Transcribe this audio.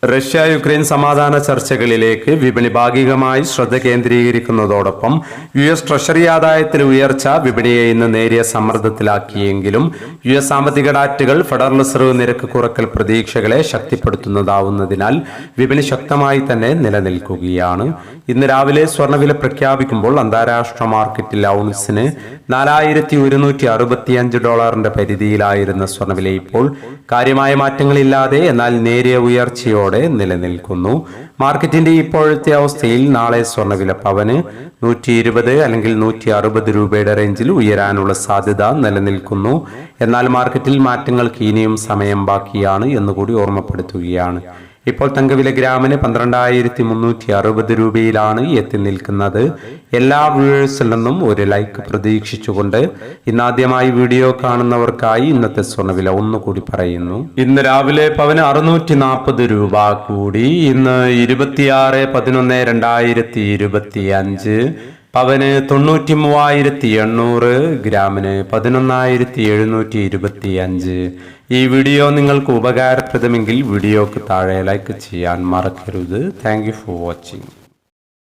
Russia Ukraine സമാധാന ചർച്ചകളിലേക്ക് വിപണി ഭാഗികമായി ശ്രദ്ധ കേന്ദ്രീകരിക്കുന്നതോടൊപ്പം US ട്രഷറി ആദായത്തിലെ ഉയർച്ച വിപണിയെ ഇന്ന് നേരിയ സമ്മർദ്ദത്തിലാക്കിയെങ്കിലും US സാമ്പത്തിക ഡാറ്റകൾ ഫെഡറൽ റിസർവ് നിരക്ക് കുറക്കൽ പ്രതീക്ഷകളെ ശക്തിപ്പെടുത്തുന്നതാവുന്നതിനാൽ വിപണി ശക്തമായി തന്നെ നിലനിൽക്കുകയാണ്. ഇന്ന് രാവിലെ സ്വർണ്ണവില പ്രഖ്യാപിക്കുമ്പോൾ അന്താരാഷ്ട്ര മാർക്കറ്റിൽ ഔൺസിന് $4,165 പരിധിയിലായിരുന്ന സ്വർണ്ണവില ഇപ്പോൾ കാര്യമായ മാറ്റങ്ങളില്ലാതെ എന്നാൽ നേരിയ ഉയർച്ചയോടെ നിലനിൽക്കുന്നു. മാർക്കറ്റിന്റെ ഇപ്പോഴത്തെ അവസ്ഥയിൽ നാളെ സ്വർണ്ണവില പവന് 120 അല്ലെങ്കിൽ 160 രൂപയുടെ റേഞ്ചിൽ ഉയരാനുള്ള സാധ്യത നിലനിൽക്കുന്നു. എന്നാൽ മാർക്കറ്റിൽ മാറ്റങ്ങൾക്ക് ഇനിയും സമയം ബാക്കിയാണ് എന്നുകൂടി ഓർമ്മപ്പെടുത്തുകയാണ്. ഇപ്പോൾ തങ്കവില ഗ്രാമിന് 12,360 രൂപയിലാണ് എത്തി നിൽക്കുന്നത്. എല്ലാ വ്യൂവേഴ്സിൽ നിന്നും ഒരു ലൈക്ക് പ്രതീക്ഷിച്ചുകൊണ്ട് ഇന്നാദ്യമായി വീഡിയോ കാണുന്നവർക്കായി ഇന്നത്തെ സ്വർണ്ണവില ഒന്നുകൂടി പറയുന്നു. ഇന്ന് രാവിലെ പവന് 640 രൂപ കൂടി. ഇന്ന് 26/11/2025 പവന് 93,800, ഗ്രാമിന് 11,725. ഈ വീഡിയോ നിങ്ങൾക്ക് ഉപകാരപ്രദമെങ്കിൽ വീഡിയോക്ക് താഴെ ലൈക്ക് ചെയ്യാൻ മറക്കരുത്. Thank you for watching.